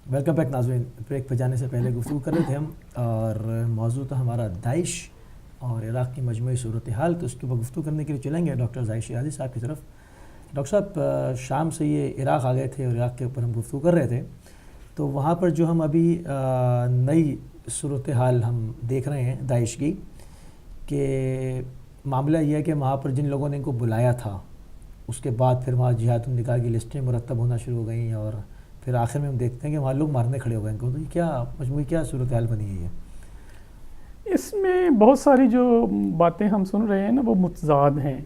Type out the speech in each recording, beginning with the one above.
Welcome back ناظرین. Break پہ جانے سے پہلے گفتگو کر رہے تھے ہم، اور موضوع تھا ہمارا داعش اور عراق کی مجموعی صورتحال. تو اس کے اوپر گفتگو کرنے کے لیے چلیں گے ڈاکٹر ظاہر شیرازی صاحب کی طرف. ڈاکٹر صاحب، شام سے یہ عراق آ گئے تھے اور عراق کے اوپر ہم گفتگو کر رہے تھے. تو وہاں پر جو ہم ابھی نئی صورتحال ہم دیکھ رہے ہیں داعش کی، کہ معاملہ یہ ہے کہ وہاں پر جن لوگوں نے ان کو بلایا تھا، اس کے بعد پھر وہاں جہاد النکاح کی لسٹیں مرتب ہونا شروع ہو گئیں، اور پھر آخر میں ہم دیکھتے ہیں کہ وہاں لوگ مارنے کھڑے ہو گئے ان کو. تو یہ کیا مجموعی کیا صورتحال بنی ہے؟ اس میں بہت ساری جو باتیں ہم سن رہے ہیں نا وہ متضاد ہیں.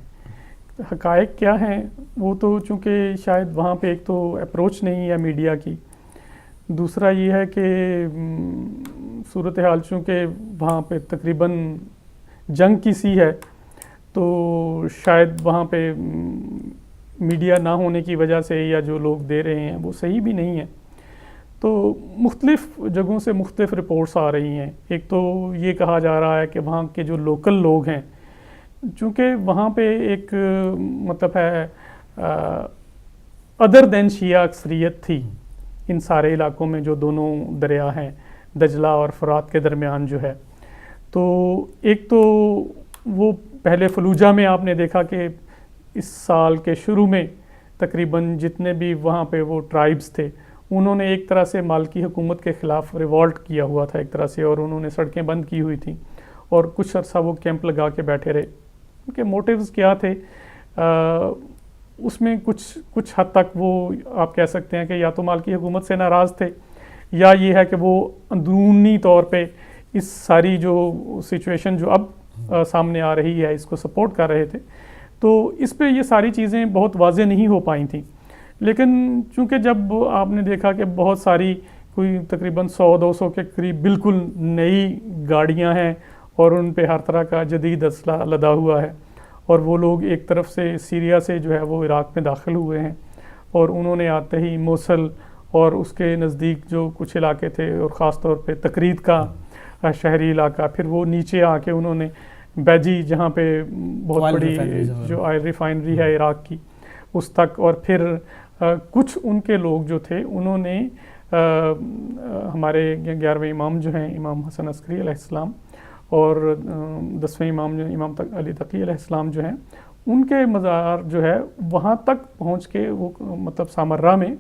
حقائق کیا ہیں وہ تو چونکہ شاید وہاں پہ ایک تو اپروچ نہیں ہے میڈیا کی، دوسرا یہ ہے کہ صورتحال چونکہ وہاں پہ تقریباً جنگ کی سی ہے، تو شاید وہاں پہ میڈیا نہ ہونے کی وجہ سے یا جو لوگ دے رہے ہیں وہ صحیح بھی نہیں ہے. تو مختلف جگہوں سے مختلف رپورٹس آ رہی ہیں. ایک تو یہ کہا جا رہا ہے کہ وہاں کے جو لوکل لوگ ہیں، چونکہ وہاں پہ ایک مطلب ہے ادر دین شیعہ اکثریت تھی ان سارے علاقوں میں، جو دونوں دریا ہیں دجلہ اور فرات کے درمیان جو ہے. تو ایک تو وہ پہلے فلوجہ میں آپ نے دیکھا کہ اس سال کے شروع میں تقریباً جتنے بھی وہاں پہ وہ ٹرائبز تھے، انہوں نے ایک طرح سے مالکی حکومت کے خلاف ریوالٹ کیا ہوا تھا ایک طرح سے، اور انہوں نے سڑکیں بند کی ہوئی تھیں اور کچھ عرصہ وہ کیمپ لگا کے بیٹھے رہے. ان کے موٹیوز کیا تھے اس میں کچھ حد تک وہ آپ کہہ سکتے ہیں کہ یا تو مالکی حکومت سے ناراض تھے، یا یہ ہے کہ وہ اندرونی طور پہ اس ساری جو سچویشن جو اب سامنے آ رہی ہے اس کو سپورٹ کر رہے تھے. تو اس پہ یہ ساری چیزیں بہت واضح نہیں ہو پائیں تھیں. لیکن چونکہ جب آپ نے دیکھا کہ بہت ساری کوئی تقریباً 100-200 کے قریب بالکل نئی گاڑیاں ہیں اور ان پہ ہر طرح کا جدید اسلحہ لدا ہوا ہے، اور وہ لوگ ایک طرف سے سیریا سے جو ہے وہ عراق میں داخل ہوئے ہیں، اور انہوں نے آتے ہی موصل اور اس کے نزدیک جو کچھ علاقے تھے، اور خاص طور پہ تقرید کا شہری علاقہ، پھر وہ نیچے آ کے انہوں نے بیجی جہاں پہ بہت بڑی جو آئل ریفائنری ہے عراق کی اس تک، اور پھر کچھ ان کے لوگ جو تھے انہوں نے ہمارے 11ویں امام جو ہیں امام حسن عسکری علیہ السلام اور 10ویں امام جو امام علی تقی علیہ السلام جو ہیں، ان کے مزار جو ہے وہاں تک پہنچ کے وہ مطلب سامرہ میں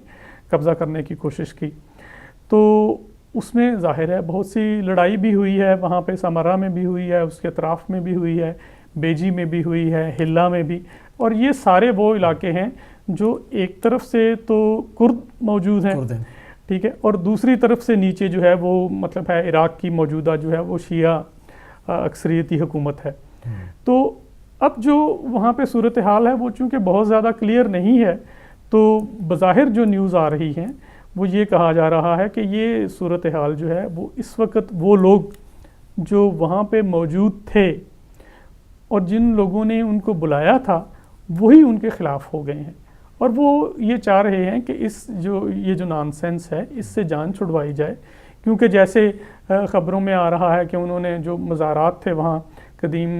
قبضہ کرنے کی کوشش کی. تو اس میں ظاہر ہے بہت سی لڑائی بھی ہوئی ہے، وہاں پہ سامرہ میں بھی ہوئی ہے، اس کے اطراف میں بھی ہوئی ہے، بیجی میں بھی ہوئی ہے، ہلا میں بھی. اور یہ سارے وہ علاقے ہیں جو ایک طرف سے تو کرد موجود ہیں، ٹھیک ہے، اور دوسری طرف سے نیچے جو ہے وہ مطلب ہے عراق کی موجودہ جو ہے وہ شیعہ اکثریتی حکومت ہے. تو اب جو وہاں پہ صورتحال ہے وہ چونکہ بہت زیادہ کلیئر نہیں ہے، تو بظاہر جو نیوز آ رہی ہیں وہ یہ کہا جا رہا ہے کہ یہ صورتحال جو ہے وہ اس وقت وہ لوگ جو وہاں پہ موجود تھے اور جن لوگوں نے ان کو بلایا تھا وہی ان کے خلاف ہو گئے ہیں، اور وہ یہ چاہ رہے ہیں کہ یہ جو نانسنس ہے اس سے جان چھڑوائی جائے. کیونکہ جیسے خبروں میں آ رہا ہے کہ انہوں نے جو مزارات تھے وہاں قدیم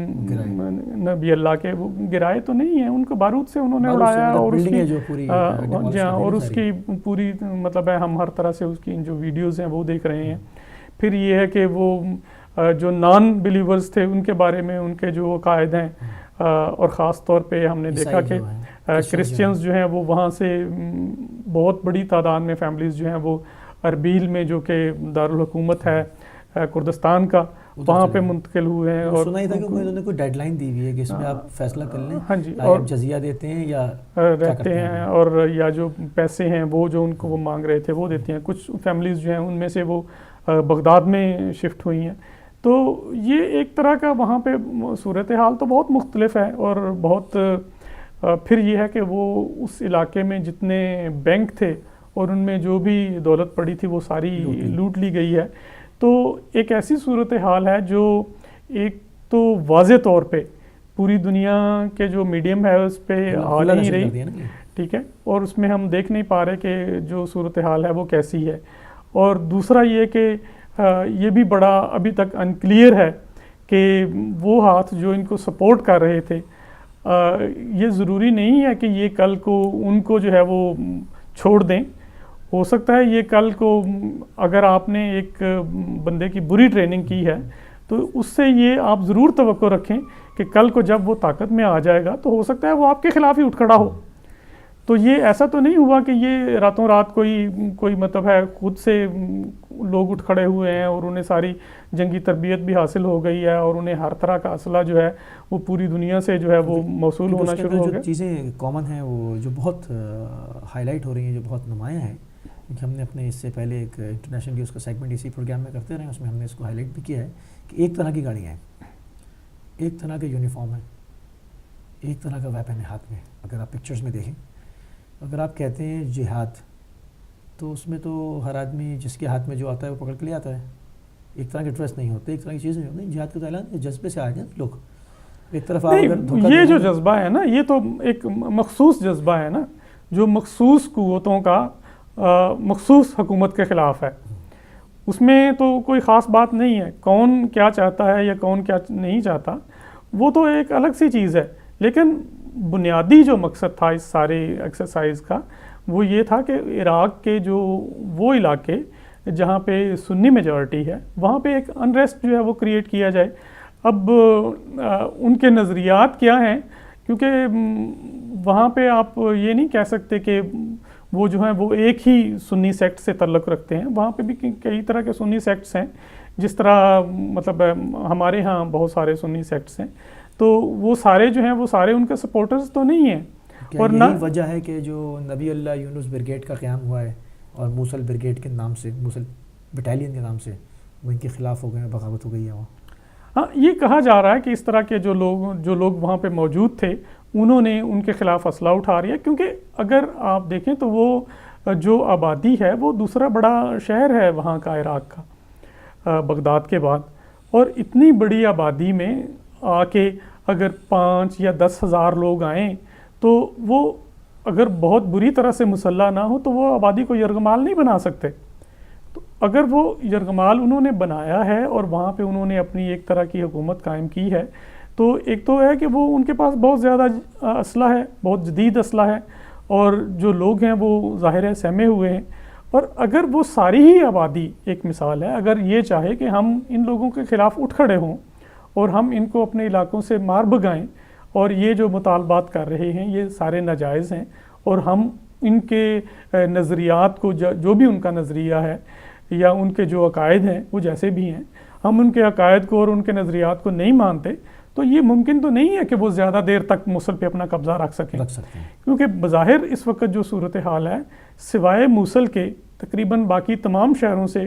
نبی اللہ کے، وہ گرائے تو نہیں ہیں، ان کو بارود سے انہوں نے اڑایا، اور اس کی پوری مطلب ہے ہم ہر طرح سے اس کی جو ویڈیوز ہیں وہ دیکھ رہے ہیں. پھر یہ ہے کہ وہ جو نان بلیورز تھے ان کے بارے میں ان کے جو عقائد ہیں، اور خاص طور پہ ہم نے دیکھا کہ کرسچنز جو ہیں وہ وہاں سے بہت بڑی تعداد میں فیملیز جو ہیں وہ اربیل میں جو کہ دارالحکومت ہے کردستان کا، وہاں پہ منتقل ہوئے ہیں. اور سنا ہی تھا کہ انہوں نے کوئی ڈیڈ لائن دی ہوئی ہے کہ اس میں آپ فیصلہ کر لیں، ہاں جی، اور جزیہ دیتے ہیں یا رہتے ہیں، اور یا جو پیسے ہیں وہ جو ان کو وہ مانگ رہے تھے وہ دیتے ہیں. کچھ فیملیز جو ہیں ان میں سے وہ بغداد میں شفٹ ہوئی ہیں. تو یہ ایک طرح کا وہاں پہ صورتحال تو بہت مختلف ہے، اور بہت پھر یہ ہے کہ وہ اس علاقے میں جتنے بینک تھے اور ان میں جو بھی دولت پڑی تھی وہ ساری لوٹ لی گئی ہے. تو ایک ایسی صورتحال ہے جو ایک تو واضح طور پہ پوری دنیا کے جو میڈیم ہے اس پہ آ نہیں رہی، ٹھیک ہے، اور اس میں ہم دیکھ نہیں پا رہے کہ جو صورتحال ہے وہ کیسی ہے. اور دوسرا یہ کہ یہ بھی بڑا ابھی تک انکلیئر ہے کہ وہ ہاتھ جو ان کو سپورٹ کر رہے تھے، یہ ضروری نہیں ہے کہ یہ کل کو ان کو جو ہے وہ چھوڑ دیں ہو سکتا ہے یہ کل کو اگر آپ نے ایک بندے کی بری ٹریننگ کی ہے تو اس سے یہ آپ ضرور توقع رکھیں کہ کل کو جب وہ طاقت میں آ جائے گا تو ہو سکتا ہے وہ آپ کے خلاف ہی اٹھ کھڑا ہو. تو یہ ایسا تو نہیں ہوا کہ یہ راتوں رات کوئی مطلب ہے خود سے لوگ اٹھ کھڑے ہوئے ہیں اور انہیں ساری جنگی تربیت بھی حاصل ہو گئی ہے اور انہیں ہر طرح کا اسلحہ جو ہے وہ پوری دنیا سے جو ہے وہ موصول ہونا شروع ہو گیا. جو چیزیں کامن ہیں وہ جو بہت ہائی لائٹ ہو رہی ہیں، جو بہت نمایاں ہیں، کیونکہ ہم نے اپنے اس سے پہلے ایک انٹرنیشنل نیوز کا سیگمنٹ اسی پروگرام میں کرتے رہے ہیں، اس میں ہم نے اس کو ہائی لائٹ بھی کیا ہے کہ ایک طرح کی گاڑیاں ہیں، ایک طرح کے یونیفارم ہے، ایک طرح کا ویپن ہے ہاتھ میں. اگر آپ پکچرز میں دیکھیں، اگر آپ کہتے ہیں جہاد تو اس میں تو ہر آدمی جس کے ہاتھ میں جو آتا ہے وہ پکڑ کے لے آتا ہے. ایک طرح کے ڈریس نہیں ہوتے، ایک طرح کی چیزیں نہیں ہوتی. جہاد کا اعلان جذبے سے آئے ہیں لوگ. ایک طرف یہ جو جذبہ ہے نا، یہ تو ایک مخصوص جذبہ ہے نا جو مخصوص قوتوں کا مخصوص حکومت کے خلاف ہے. اس میں تو کوئی خاص بات نہیں ہے کون کیا چاہتا ہے یا کون کیا نہیں چاہتا، وہ تو ایک الگ سی چیز ہے. لیکن بنیادی جو مقصد تھا اس سارے ایکسرسائز کا وہ یہ تھا کہ عراق کے جو وہ علاقے جہاں پہ سنی میجورٹی ہے وہاں پہ ایک انریسٹ جو ہے وہ کریٹ کیا جائے. اب ان کے نظریات کیا ہیں، کیونکہ وہاں پہ آپ یہ نہیں کہہ سکتے کہ وہ جو ہیں وہ ایک ہی سنی سیکٹ سے تعلق رکھتے ہیں. وہاں پہ بھی کئی طرح کے سنی سیکٹس ہیں، جس طرح مطلب ہمارے ہاں بہت سارے سنی سیکٹس ہیں. تو وہ سارے جو ہیں وہ سارے ان کے سپورٹرز تو نہیں ہیں. اور یہی وجہ ہے کہ جو نبی اللہ یونس بریگیڈ کا قیام ہوا ہے اور موصل بریگیڈ کے نام سے، موصل بٹالین کے نام سے وہ ان کے خلاف ہو گئے ہیں، بغاوت ہو گئی ہے وہاں. ہاں، یہ کہا جا رہا ہے کہ اس طرح کے جو لوگ وہاں پہ موجود تھے انہوں نے ان کے خلاف اسلحہ اٹھا رہی ہے. کیونکہ اگر آپ دیکھیں تو وہ جو آبادی ہے وہ دوسرا بڑا شہر ہے وہاں کا، عراق کا، بغداد کے بعد. اور اتنی بڑی آبادی میں آ کے اگر 5 یا 10 ہزار لوگ آئیں تو وہ اگر بہت بری طرح سے مسلح نہ ہو تو وہ آبادی کو یرغمال نہیں بنا سکتے. تو اگر وہ یرغمال انہوں نے بنایا ہے اور وہاں پہ انہوں نے اپنی ایک طرح کی حکومت قائم کی ہے، تو ایک تو ہے کہ وہ ان کے پاس بہت زیادہ اسلحہ ہے، بہت جدید اسلحہ ہے، اور جو لوگ ہیں وہ ظاہر ہے سہمے ہوئے ہیں. اور اگر وہ ساری ہی آبادی، ایک مثال ہے، اگر یہ چاہے کہ ہم ان لوگوں کے خلاف اٹھ کھڑے ہوں اور ہم ان کو اپنے علاقوں سے مار بھگائیں، اور یہ جو مطالبات کر رہے ہیں یہ سارے ناجائز ہیں، اور ہم ان کے نظریات کو، جو بھی ان کا نظریہ ہے یا ان کے جو عقائد ہیں وہ جیسے بھی ہیں، ہم ان کے عقائد کو اور ان کے نظریات کو نہیں مانتے، تو یہ ممکن تو نہیں ہے کہ وہ زیادہ دیر تک موصل پہ اپنا قبضہ رکھ سکیں. کیونکہ بظاہر اس وقت جو صورتحال ہے، سوائے موصل کے تقریباً باقی تمام شہروں سے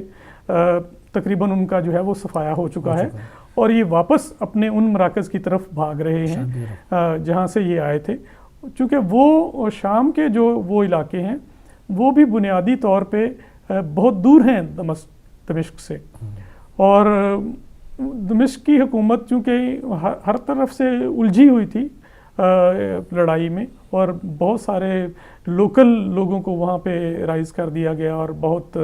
تقریباً ان کا جو ہے وہ صفایا ہو چکا ہے، اور یہ واپس اپنے ان مراکز کی طرف بھاگ رہے ہیں جہاں سے یہ آئے تھے. چونکہ وہ شام کے جو وہ علاقے ہیں وہ بھی بنیادی طور پہ بہت دور ہیں دمشق سے، اور دمشق کی حکومت چونکہ ہر طرف سے الجھی ہوئی تھی لڑائی میں، اور بہت سارے لوکل لوگوں کو وہاں پہ رائز کر دیا گیا اور بہت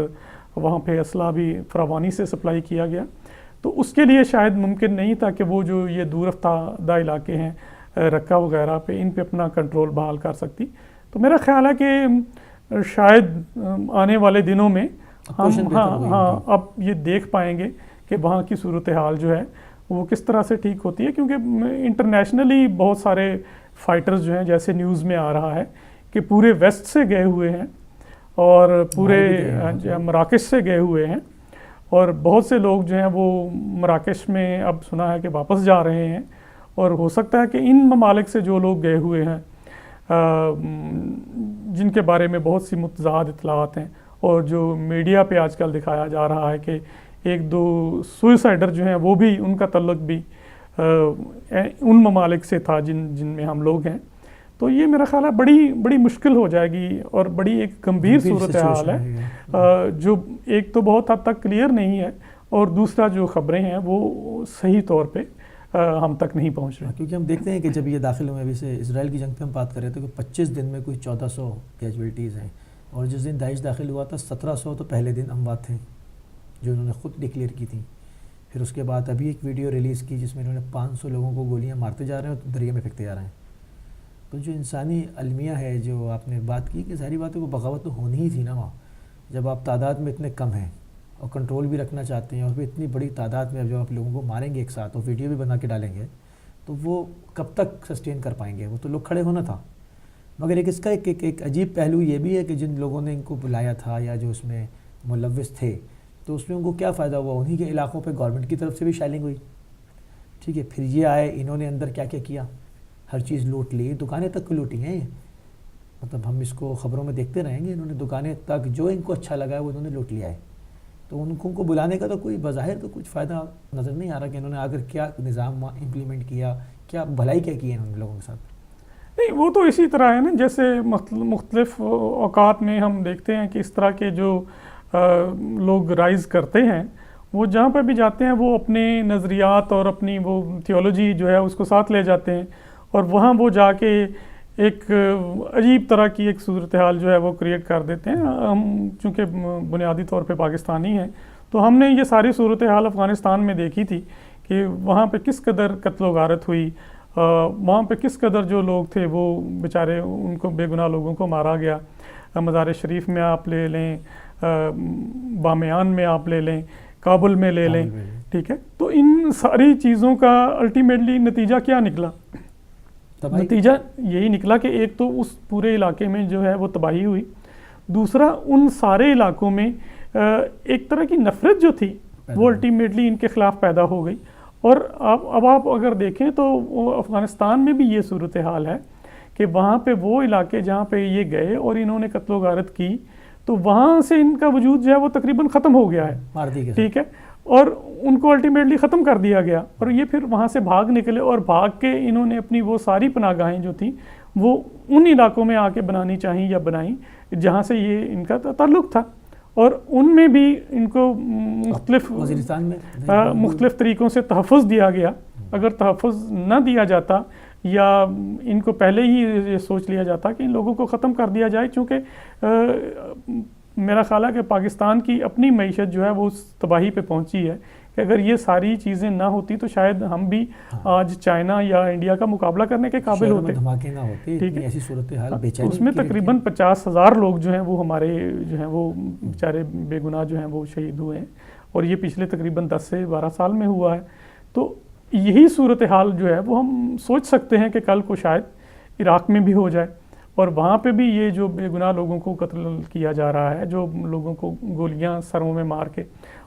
وہاں پہ اسلحہ بھی فراوانی سے سپلائی کیا گیا. تو اس کے لیے شاید ممکن نہیں تھا کہ وہ جو یہ دور افتادہ علاقے ہیں رقہ وغیرہ پہ، ان پہ اپنا کنٹرول بحال کر سکتی. تو میرا خیال ہے کہ شاید آنے والے دنوں میں ہم اب یہ دیکھ پائیں گے کہ وہاں کی صورتحال جو ہے وہ کس طرح سے ٹھیک ہوتی ہے. کیونکہ انٹرنیشنلی بہت سارے فائٹرز جو ہیں، جیسے نیوز میں آ رہا ہے کہ پورے ویسٹ سے گئے ہوئے ہیں اور پورے مراکش سے گئے ہوئے ہیں، اور بہت سے لوگ جو ہیں وہ مراکش میں اب سنا ہے کہ واپس جا رہے ہیں. اور ہو سکتا ہے کہ ان ممالک سے جو لوگ گئے ہوئے ہیں، جن کے بارے میں بہت سی متضاد اطلاعات ہیں، اور جو میڈیا پہ آج کل دکھایا جا رہا ہے کہ 1-2 سوئسائڈر جو ہیں وہ بھی، ان کا تعلق بھی ان ممالک سے تھا جن میں ہم لوگ ہیں. تو یہ میرا خیال ہے بڑی مشکل ہو جائے گی اور بڑی ایک گمبھیر صورتحال ہے، جو ایک تو بہت حد تک کلیئر نہیں ہے، اور دوسرا جو خبریں ہیں وہ صحیح طور پہ ہم تک نہیں پہنچ رہے. کیونکہ ہم دیکھتے ہیں کہ جب یہ داخل ہوئے، ابھی سے اسرائیل کی جنگ پہ ہم بات کر رہے تھے کہ 25 دن میں کوئی 1400 کیجویلٹیز ہیں، اور جس دن داعش داخل ہوا تھا 1700 تو پہلے دن اموات تھے جو انہوں نے خود ڈکلیئر کی تھیں. پھر اس کے بعد ابھی ایک ویڈیو ریلیز کی جس میں انہوں نے 500 لوگوں کو گولیاں مارتے جا رہے ہیں اور دریا میں پھینکتے جا رہے ہیں. تو جو انسانی المیہ ہے، جو آپ نے بات کی کہ ظاہری بات ہے وہ بغاوت تو ہونی ہی تھی نا وہاں. جب آپ تعداد میں اتنے کم ہیں اور کنٹرول بھی رکھنا چاہتے ہیں اور پھر اتنی بڑی تعداد میں جب آپ لوگوں کو ماریں گے ایک ساتھ اور ویڈیو بھی بنا کے ڈالیں گے تو وہ کب تک سسٹین کر پائیں گے؟ وہ تو لوگ کھڑے ہونا تھا. مگر ایک اس کا ایک عجیب پہلو یہ بھی ہے کہ جن لوگوں نے ان کو بلایا تھا یا جو اس میں ملوث تھے تو اس میں ان کو کیا فائدہ ہوا؟ انہی کے علاقوں پہ گورنمنٹ کی طرف سے بھی شیلنگ ہوئی. ٹھیک ہے, پھر یہ آئے, انہوں نے اندر کیا کیا کیا, ہر چیز لوٹ لی, دکانیں تک لوٹی ہیں. مطلب ہم اس کو خبروں میں دیکھتے رہیں گے, انہوں نے دکانیں تک جو ان کو اچھا لگا ہے وہ انہوں نے لوٹ لیا ہے. تو ان کو بلانے کا تو کوئی بظاہر تو کچھ فائدہ نظر نہیں آ رہا کہ انہوں نے آگر کیا نظام امپلیمنٹ کیا, کیا بھلائی کیا کی ہے انہوں نے لوگوں کے ساتھ. نہیں, وہ تو اسی طرح ہے نا, جیسے مختلف اوقات میں ہم دیکھتے ہیں کہ اس طرح کے جو لوگ رائز کرتے ہیں وہ جہاں پہ بھی جاتے ہیں وہ اپنے نظریات اور اپنی وہ تھیولوجی جو ہے اس کو ساتھ لے جاتے ہیں, اور وہاں وہ جا کے ایک عجیب طرح کی ایک صورتحال جو ہے وہ کریٹ کر دیتے ہیں. ہم چونکہ بنیادی طور پہ پاکستانی ہیں تو ہم نے یہ ساری صورتحال افغانستان میں دیکھی تھی کہ وہاں پہ کس قدر قتل و غارت ہوئی, وہاں پہ کس قدر جو لوگ تھے وہ بیچارے ان کو بے گناہ لوگوں کو مارا گیا. مزار شریف میں آپ لے لیں, بامیان میں آپ لے لیں, کابل میں لے لیں, ٹھیک ہے. تو ان ساری چیزوں کا الٹیمیٹلی نتیجہ کیا نکلا؟ نتیجہ یہی نکلا کہ ایک تو اس پورے علاقے میں جو ہے وہ تباہی ہوئی, دوسرا ان سارے علاقوں میں ایک طرح کی نفرت جو تھی وہ الٹیمیٹلی ان کے خلاف پیدا ہو گئی. اور اب آپ اگر دیکھیں تو افغانستان میں بھی یہ صورتحال ہے کہ وہاں پہ وہ علاقے جہاں پہ یہ گئے اور انہوں نے قتل و غارت کی تو وہاں سے ان کا وجود جو ہے وہ تقریباً ختم ہو گیا ہے, ٹھیک ہے, اور ان کو الٹیمیٹلی ختم کر دیا گیا. اور یہ پھر وہاں سے بھاگ نکلے اور بھاگ کے انہوں نے اپنی وہ ساری پناہ گاہیں جو تھیں وہ ان علاقوں میں آ کے بنانی چاہیں یا بنائیں جہاں سے یہ ان کا تعلق تھا, اور ان میں بھی ان کو مختلف طریقوں سے تحفظ دیا گیا. اگر تحفظ نہ دیا جاتا یا ان کو پہلے ہی یہ سوچ لیا جاتا کہ ان لوگوں کو ختم کر دیا جائے, چونکہ میرا خیال ہے کہ پاکستان کی اپنی معیشت جو ہے وہ اس تباہی پہ پہنچی ہے کہ اگر یہ ساری چیزیں نہ ہوتی تو شاید ہم بھی آج چائنا یا انڈیا کا مقابلہ کرنے کے قابل ہوتے. ٹھیک ہے, ایسی صورتحال اس میں تقریباً 50,000 لوگ جو ہیں وہ ہمارے جو ہیں وہ بیچارے بے گناہ جو ہیں وہ شہید ہوئے ہیں, اور یہ پچھلے تقریباً 10 سے 12 سال میں ہوا ہے. تو یہی صورتحال جو ہے وہ ہم سوچ سکتے ہیں کہ کل کو شاید عراق میں بھی ہو جائے, اور وہاں پہ بھی یہ جو بے گناہ لوگوں کو قتل کیا جا رہا ہے, جو لوگوں کو گولیاں سروں میں مار کے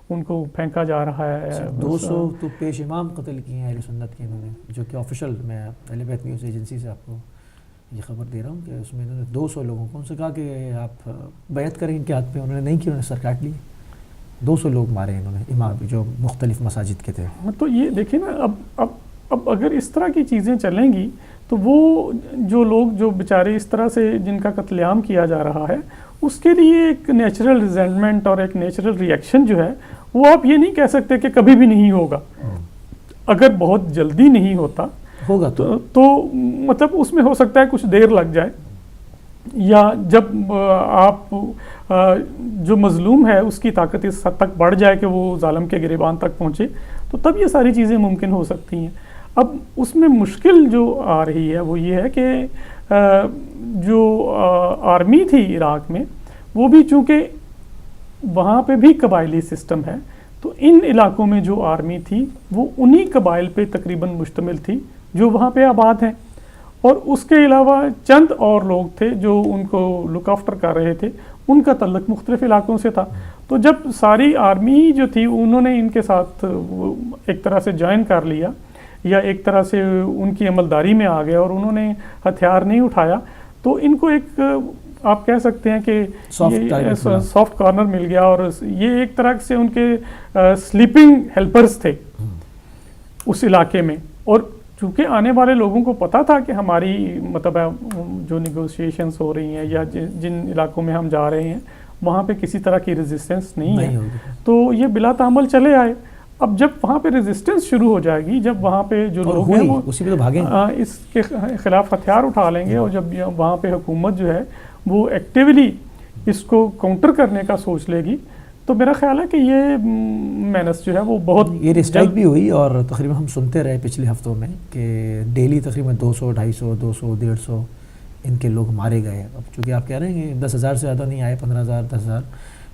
ان کو پھینکا جا رہا ہے. 200 تو پیش امام قتل کیے ہیں اہل سنت کے انہوں نے, جو کہ آفیشل, میں اہل بیت نیوز ایجنسی سے آپ کو یہ خبر دے رہا ہوں کہ اس میں انہوں نے 200 لوگوں کو ان سے کہا کہ آپ بیعت کریں ان کے ہاتھ پہ, انہوں نے نہیں کی, انہوں نے سر کاٹ لی. 200 لوگ مارے انہوں نے امام جو مختلف مساجد کے تھے. تو یہ دیکھیں نا, اب اگر اس طرح کی چیزیں چلیں گی تو وہ جو لوگ جو بیچارے اس طرح سے جن کا قتل عام کیا جا رہا ہے اس کے لیے ایک نیچرل ریزنٹمنٹ اور ایک نیچرل ریئیکشن جو ہے وہ آپ یہ نہیں کہہ سکتے کہ کبھی بھی نہیں ہوگا. اگر بہت جلدی نہیں ہوگا تو مطلب اس میں ہو سکتا ہے کچھ دیر لگ جائے, یا جب آپ جو مظلوم ہے اس کی طاقت اس حد تک بڑھ جائے کہ وہ ظالم کے گریبان تک پہنچے, تو تب یہ ساری چیزیں ممکن ہو سکتی ہیں. اب اس میں مشکل جو آ رہی ہے وہ یہ ہے کہ جو آرمی تھی عراق میں وہ بھی چونکہ وہاں پہ بھی قبائلی سسٹم ہے, تو ان علاقوں میں جو آرمی تھی وہ انہی قبائل پہ تقریباً مشتمل تھی جو وہاں پہ آباد ہیں, اور اس کے علاوہ چند اور لوگ تھے جو ان کو لک آفٹر کر رہے تھے, ان کا تعلق مختلف علاقوں سے تھا. تو جب ساری آرمی جو تھی انہوں نے ان کے ساتھ ایک طرح سے جوائن کر لیا یا ایک طرح سے ان کی عملداری میں آ گئے اور انہوں نے ہتھیار نہیں اٹھایا, تو ان کو ایک آپ کہہ سکتے ہیں کہ سافٹ کارنر مل گیا, اور یہ ایک طرح سے ان کے سلیپنگ ہیلپرز تھے اس علاقے میں. اور چونکہ آنے والے لوگوں کو پتہ تھا کہ ہماری مطلب جو نیگوشیشنز ہو رہی ہیں یا جن علاقوں میں ہم جا رہے ہیں وہاں پہ کسی طرح کی ریزسٹنس نہیں ہے, تو یہ بلا تعامل چلے آئے. اب جب وہاں پہ ریزسٹنس شروع ہو جائے گی, جب وہاں پہ جو لوگ ہیں وہ اس کے خلاف ہتھیار اٹھا لیں گے, اور جب وہاں پہ حکومت جو ہے وہ ایکٹیولی اس کو کاؤنٹر کرنے کا سوچ لے گی, تو میرا خیال ہے کہ یہ مینس جو ہے وہ بہت یہ اسٹرائک بھی ہوئی. اور تقریباً ہم سنتے رہے پچھلے ہفتوں میں کہ ڈیلی تقریباً 200, 250, 200, 150 ان کے لوگ مارے گئے. اب چونکہ آپ کہہ رہے ہیں کہ 10,000 سے زیادہ نہیں آئے, 15,000, 10,000,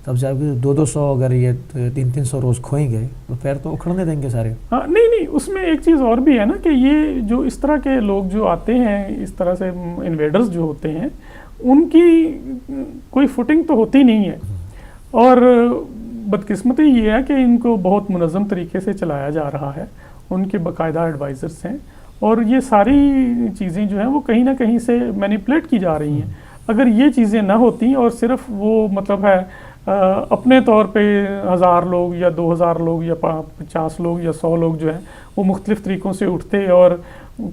تو اب جب 200 اگر یہ 300 روز کھوئیں گے تو پیر تو اکھڑنے دیں گے سارے. ہاں نہیں اس میں ایک چیز اور بھی ہے نا کہ یہ جو اس طرح کے لوگ جو آتے ہیں اس طرح سے انویڈرز جو ہوتے ہیں ان کی کوئی فوٹنگ تو ہوتی نہیں ہے, اور بدقسمتی یہ ہے کہ ان کو بہت منظم طریقے سے چلایا جا رہا ہے, ان کے باقاعدہ ایڈوائزرس ہیں, اور یہ ساری چیزیں جو ہیں وہ کہیں نہ کہیں سے مینیپولیٹ کی جا رہی ہیں. اگر یہ چیزیں نہ ہوتی اور صرف وہ مطلب ہے اپنے طور پہ 1000 لوگ یا 2000 لوگ یا 50 لوگ یا 100 لوگ جو ہیں وہ مختلف طریقوں سے اٹھتے اور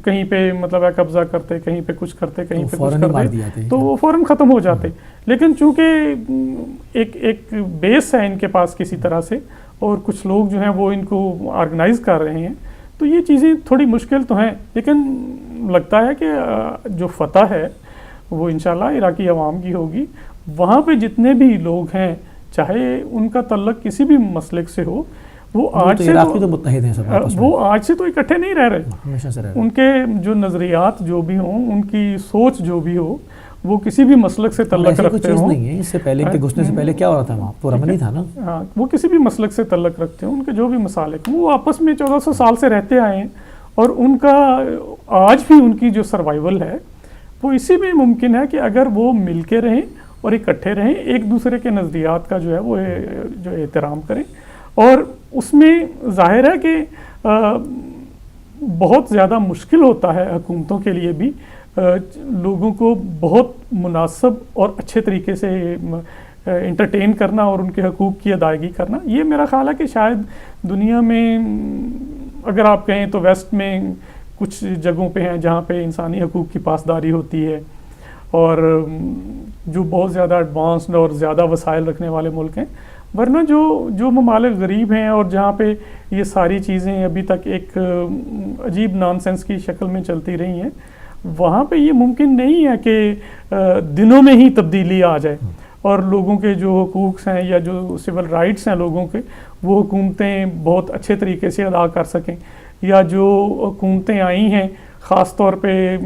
کہیں پہ مطلب ہے قبضہ کرتے, کہیں پہ کچھ کرتے, کہیں پہ کچھ کرتے, تو وہ فوراً ختم ہو جاتے. لیکن چونکہ ایک بیس ہے ان کے پاس کسی طرح سے, اور کچھ لوگ جو ہیں وہ ان کو آرگنائز کر رہے ہیں, تو یہ چیزیں تھوڑی مشکل تو ہیں. لیکن لگتا ہے کہ جو فتح ہے وہ انشاءاللہ عراقی عوام کی ہوگی. وہاں پہ جتنے بھی لوگ ہیں چاہے ان کا تعلق کسی بھی مسلک سے ہو, وہ آج سے تو متحد ہیں سب آپس میں, وہ آج سے تو اکٹھے نہیں رہ رہے, ہمیشہ سے رہ رہے. ان کے جو نظریات جو بھی ہوں, ان کی سوچ جو بھی ہو, وہ کسی بھی مسلک سے تعلق رکھتے ہوں. نہیں ہے اس سے پہلے کے گھسنے سے پہلے کیا ہو رہا تھا وہاں, پورا منی تھا نا. ہاں, وہ کسی بھی مسلک سے تعلق رکھتے ہوں, ان کے جو بھی مسالک وہ آپس میں 1400 سال سے رہتے آئے ہیں, اور ان کا آج بھی ان کی جو سروائیول ہے وہ اسی میں ممکن ہے کہ اگر وہ مل کے رہیں اور اکٹھے رہیں, ایک دوسرے کے نظریات کا جو ہے وہ جو احترام کریں. اور اس میں ظاہر ہے کہ بہت زیادہ مشکل ہوتا ہے حکومتوں کے لیے بھی لوگوں کو بہت مناسب اور اچھے طریقے سے انٹرٹین کرنا اور ان کے حقوق کی ادائیگی کرنا. یہ میرا خیال ہے کہ شاید دنیا میں اگر آپ کہیں تو ویسٹ میں کچھ جگہوں پہ ہیں جہاں پہ انسانی حقوق کی پاسداری ہوتی ہے, اور جو بہت زیادہ ایڈوانسڈ اور زیادہ وسائل رکھنے والے ملک ہیں. ورنہ جو ممالک غریب ہیں اور جہاں پہ یہ ساری چیزیں ابھی تک ایک عجیب نان سینس کی شکل میں چلتی رہی ہیں, وہاں پہ یہ ممکن نہیں ہے کہ دنوں میں ہی تبدیلی آ جائے اور لوگوں کے جو حقوق ہیں یا جو سول رائٹس ہیں لوگوں کے, وہ حکومتیں بہت اچھے طریقے سے ادا کر سکیں. یا جو حکومتیں آئی ہیں خاص طور پہ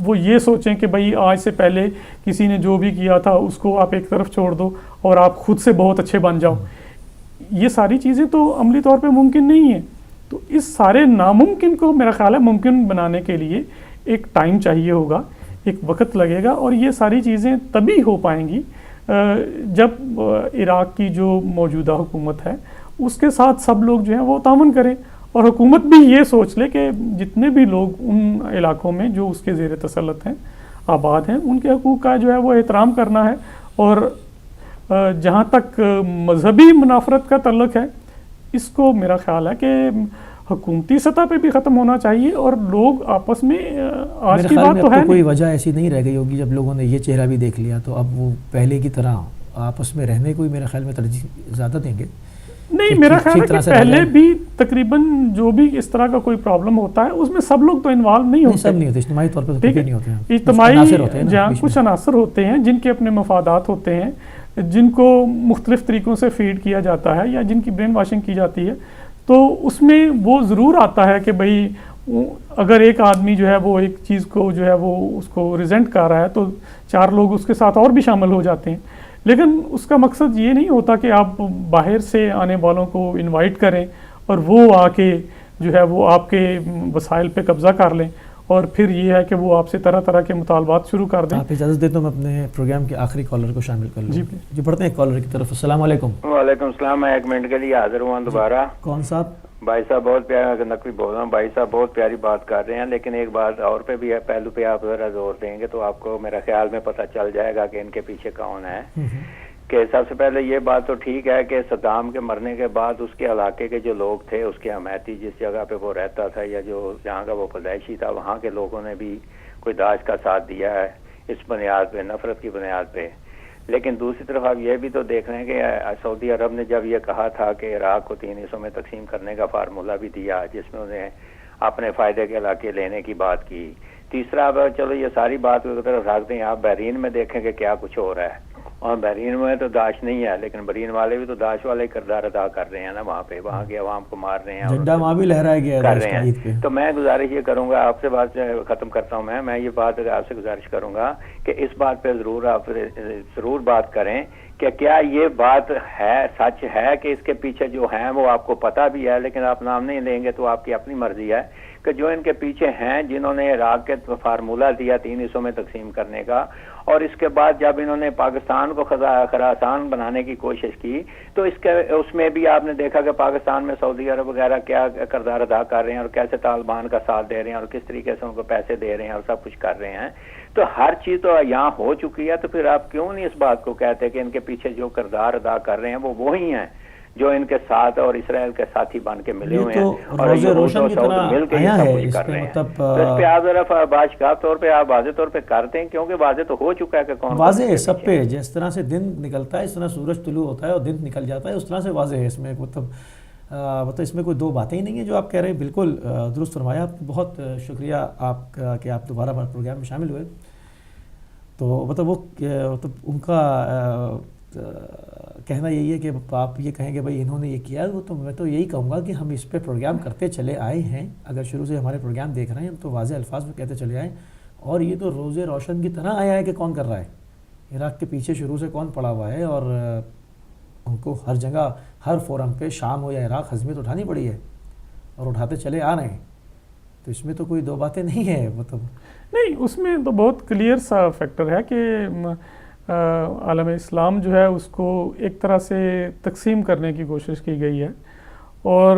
وہ یہ سوچیں کہ بھائی آج سے پہلے کسی نے جو بھی کیا تھا اس کو آپ ایک طرف چھوڑ دو اور آپ خود سے بہت اچھے بن جاؤ. یہ ساری چیزیں تو عملی طور پہ ممکن نہیں ہیں. تو اس سارے ناممکن کو میرا خیال ہے ممکن بنانے کے لیے ایک ٹائم چاہیے ہوگا, ایک وقت لگے گا, اور یہ ساری چیزیں تبھی ہو پائیں گی جب عراق کی جو موجودہ حکومت ہے اس کے ساتھ سب لوگ جو ہیں وہ تعاون کریں, اور حکومت بھی یہ سوچ لے کہ جتنے بھی لوگ ان علاقوں میں جو اس کے زیر تسلط ہیں, آباد ہیں, ان کے حقوق کا جو ہے وہ احترام کرنا ہے. اور جہاں تک مذہبی منافرت کا تعلق ہے, اس کو میرا خیال ہے کہ حکومتی سطح پہ بھی ختم ہونا چاہیے, اور لوگ آپس میں آج کی بات تو ہے کوئی وجہ ایسی نہیں رہ گئی ہوگی جب لوگوں نے یہ چہرہ بھی دیکھ لیا تو اب وہ پہلے کی طرح آپس میں رہنے کو میرے خیال میں ترجیح زیادہ دیں گے. نہیں, میرا خیال ہے کہ پہلے بھی تقریباً جو بھی اس طرح کا کوئی پرابلم ہوتا ہے اس میں سب لوگ تو انوالو نہیں ہوتے. سب نہیں ہوتے, اجتماعی طور پہ نہیں ہوتے ہیں. اجتماعی جہاں کچھ عناصر ہوتے ہیں جن کے اپنے مفادات ہوتے ہیں, جن کو مختلف طریقوں سے فیڈ کیا جاتا ہے یا جن کی برین واشنگ کی جاتی ہے, تو اس میں وہ ضرور آتا ہے کہ بھئی اگر ایک آدمی جو ہے وہ ایک چیز کو جو ہے وہ اس کو ریزنٹ کر رہا ہے تو 4 لوگ اس کے ساتھ اور بھی شامل ہو جاتے ہیں. لیکن اس کا مقصد یہ نہیں ہوتا کہ آپ باہر سے آنے والوں کو انوائٹ کریں اور وہ آ کے جو ہے وہ آپ کے وسائل پہ قبضہ کر لیں, اور پھر یہ ہے کہ وہ آپ سے طرح طرح کے مطالبات شروع کر دیں. آپ اجازت دیں تو میں اپنے پروگرام کے آخری کالر کو شامل کر لوں. جی پڑھتے ہیں کالر کی طرف. السلام علیکم. وعلیکم السلام. میں 1 منٹ کے لیے حاضر ہوا دوبارہ. کون صاحب؟ بھائی صاحب بہت پیارا نقوی بول رہا ہوں. بھائی صاحب بہت پیاری بات کر رہے ہیں, لیکن ایک بات اور پہ بھی ہے, پہلو پہ آپ ذرا زور دیں گے تو آپ کو میرا خیال میں پتہ چل جائے گا کہ ان کے پیچھے کون ہے. کہ سب سے پہلے یہ بات تو ٹھیک ہے کہ صدام کے مرنے کے بعد اس کے علاقے کے جو لوگ تھے, اس کے حمایتی, جس جگہ پہ وہ رہتا تھا یا جو جہاں کا وہ پیدائشی تھا, وہاں کے لوگوں نے بھی کوئی داعش کا ساتھ دیا ہے اس بنیاد پہ, نفرت کی بنیاد پہ. لیکن دوسری طرف آپ یہ بھی تو دیکھ رہے ہیں کہ سعودی عرب نے جب یہ کہا تھا کہ عراق کو 3 حصوں میں تقسیم کرنے کا فارمولہ بھی دیا, جس میں انہیں اپنے فائدے کے علاقے لینے کی بات کی. تیسرا اب چلو یہ ساری بات کو طرف رکھ دیں, آپ بحرین میں دیکھیں کہ کیا کچھ ہو رہا ہے. اور بحرین میں تو داعش نہیں ہے, لیکن بحرین والے بھی تو داعش والے کردار ادا کر رہے ہیں نا وہاں پہ, وہاں کے عوام کو مار رہے ہیں, جھنڈا وہاں بھی لہرایا گیا کر رہے ہیں. تو میں گزارش یہ کروں گا آپ سے, بات ختم کرتا ہوں میں یہ بات آپ سے گزارش کروں گا کہ اس بات پہ ضرور آپ ضرور بات کریں کہ کیا یہ بات ہے، سچ ہے کہ اس کے پیچھے جو ہیں وہ آپ کو پتہ بھی ہے لیکن آپ نام نہیں لیں گے تو آپ کی اپنی مرضی ہے، کہ جو ان کے پیچھے ہیں جنہوں نے عراق کے فارمولہ دیا 3 حصوں میں تقسیم کرنے کا، اور اس کے بعد جب انہوں نے پاکستان کو خراسان بنانے کی کوشش کی تو اس میں بھی آپ نے دیکھا کہ پاکستان میں سعودی عرب وغیرہ کیا کردار ادا کر رہے ہیں اور کیسے طالبان کا ساتھ دے رہے ہیں اور کس طریقے سے ان کو پیسے دے رہے ہیں اور سب کچھ کر رہے ہیں. تو ہر چیز تو یہاں ہو چکی ہے، تو پھر آپ کیوں نہیں اس بات کو کہتے کہ ان کے پیچھے جو کردار ادا کر رہے ہیں وہ وہی ہیں جو ان کے ساتھ اور اسرائیل کے ساتھی بن کے ملے ہوئے ہیں اور روشن کی طرح مل کے آیا سب ہے. کچھ اس کر پہ رہے ہیں. مطلب تو اس پہ آپ ذرا باشگاہ طور پہ آپ واضح طور پہ کرتے ہیں، کیونکہ واضح تو ہو چکا ہے کہ کون واضح ہے سب پہ. جس طرح سے دن نکلتا ہے اس طرح سورج طلوع ہوتا ہے اور دن نکل جاتا ہے، اس طرح سے واضح ہے. اس میں مطلب اس میں کوئی دو باتیں ہی نہیں ہیں جو آپ کہہ رہے ہیں. بالکل درست فرمایا آپ. بہت شکریہ آپ کا کہ آپ دوبارہ ہمارے پروگرام میں شامل ہوئے. تو مطلب وہ مطلب ان کا کہنا یہی ہے کہ آپ یہ کہیں کہ بھائی انہوں نے یہ کیا، وہ تو میں تو یہی کہوں گا کہ ہم اس پہ پروگرام کرتے چلے آئے ہیں. اگر شروع سے ہمارے پروگرام دیکھ رہے ہیں ہم تو واضح الفاظ میں کہتے چلے آئے، اور یہ تو روز روشن کی طرح آیا ہے کہ کون کر رہا ہے. عراق کے پیچھے شروع سے کون پڑا ہوا ہے، اور ان کو ہر جگہ ہر فورم پہ شام ہو یا عراق حزمیت اٹھانی پڑی ہے اور اٹھاتے چلے آ رہے ہیں. تو اس میں تو کوئی دو باتیں نہیں ہیں. مطلب نہیں، اس میں تو بہت کلیئر سا فیکٹر ہے کہ عالم اسلام جو ہے اس کو ایک طرح سے تقسیم کرنے کی کوشش کی گئی ہے، اور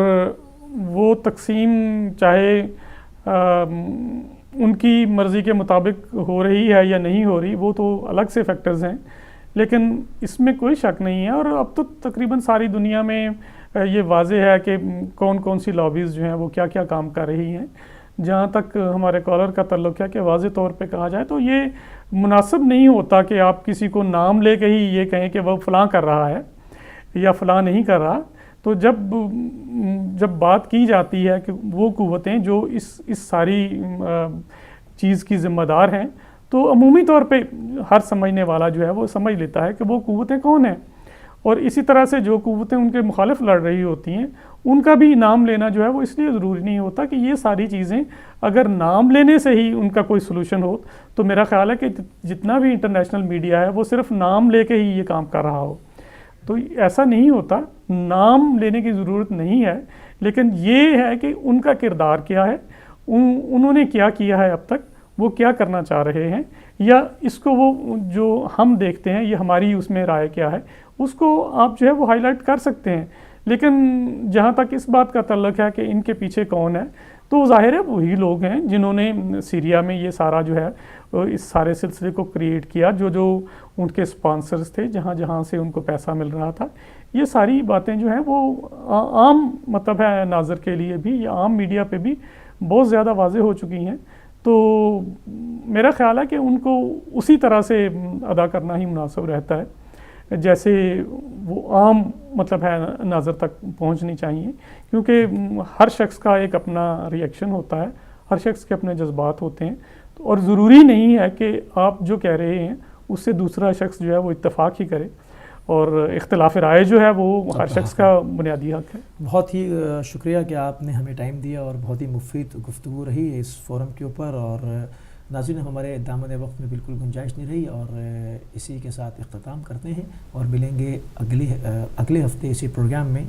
وہ تقسیم چاہے ان کی مرضی کے مطابق ہو رہی ہے یا نہیں ہو رہی وہ تو الگ سے فیکٹرز ہیں، لیکن اس میں کوئی شک نہیں ہے. اور اب تو تقریباً ساری دنیا میں یہ واضح ہے کہ کون کون سی لابیز جو ہیں وہ کیا کیا کام کر رہی ہیں. جہاں تک ہمارے کالر کا تعلق ہے کہ واضح طور پہ کہا جائے تو یہ مناسب نہیں ہوتا کہ آپ کسی کو نام لے کے ہی یہ کہیں کہ وہ فلاں کر رہا ہے یا فلاں نہیں کر رہا. تو جب بات کی جاتی ہے کہ وہ قوتیں جو اس ساری چیز کی ذمہ دار ہیں، تو عمومی طور پہ ہر سمجھنے والا جو ہے وہ سمجھ لیتا ہے کہ وہ قوتیں کون ہیں. اور اسی طرح سے جو قوتیں ان کے مخالف لڑ رہی ہوتی ہیں ان کا بھی نام لینا جو ہے وہ اس لیے ضروری نہیں ہوتا کہ یہ ساری چیزیں اگر نام لینے سے ہی ان کا کوئی سلوشن ہو تو میرا خیال ہے کہ جتنا بھی انٹرنیشنل میڈیا ہے وہ صرف نام لے کے ہی یہ کام کر رہا ہو. تو ایسا نہیں ہوتا، نام لینے کی ضرورت نہیں ہے، لیکن یہ ہے کہ ان کا کردار کیا ہے، انہوں نے کیا کیا ہے اب تک، وہ کیا کرنا چاہ رہے ہیں، یا اس کو وہ جو ہم دیکھتے ہیں یہ ہماری اس میں رائے کیا ہے اس کو آپ جو ہے وہ ہائی لائٹ کر سکتے ہیں. لیکن جہاں تک اس بات کا تعلق ہے کہ ان کے پیچھے کون ہے، تو ظاہر ہے وہی لوگ ہیں جنہوں نے سیریا میں یہ سارا جو ہے اس سارے سلسلے کو کریٹ کیا، جو ان کے سپانسرز تھے، جہاں سے ان کو پیسہ مل رہا تھا. یہ ساری باتیں جو ہیں وہ عام مطلب ہے ناظر کے لیے بھی یا عام میڈیا پہ بھی بہت زیادہ واضح ہو چکی ہیں. تو میرا خیال ہے کہ ان کو اسی طرح سے ادا کرنا ہی مناسب رہتا ہے جیسے وہ عام مطلب ہے ناظر تک پہنچنی چاہیے، کیونکہ ہر شخص کا ایک اپنا ری ایکشن ہوتا ہے، ہر شخص کے اپنے جذبات ہوتے ہیں، اور ضروری نہیں ہے کہ آپ جو کہہ رہے ہیں اس سے دوسرا شخص جو ہے وہ اتفاق ہی کرے، اور اختلاف رائے جو ہے وہ ہر شخص کا بنیادی حق ہے. بہت ہی شکریہ کہ آپ نے ہمیں ٹائم دیا، اور بہت ہی مفید گفتگو رہی ہے اس فورم کے اوپر. اور ناظرین ہمارے دامن وقت میں بالکل گنجائش نہیں رہی، اور اسی کے ساتھ اختتام کرتے ہیں اور ملیں گے اگلے ہفتے اسی پروگرام میں،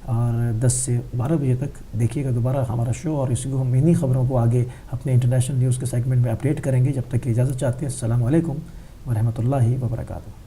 اور 10 سے 12 بجے تک دیکھیے گا دوبارہ ہمارا شو، اور اسی کو ہم انہی خبروں کو آگے اپنے انٹرنیشنل نیوز کے سیگمنٹ میں اپڈیٹ کریں گے. جب تک کہ اجازت چاہتے ہیں، السلام علیکم ورحمۃ اللہ وبرکاتہ.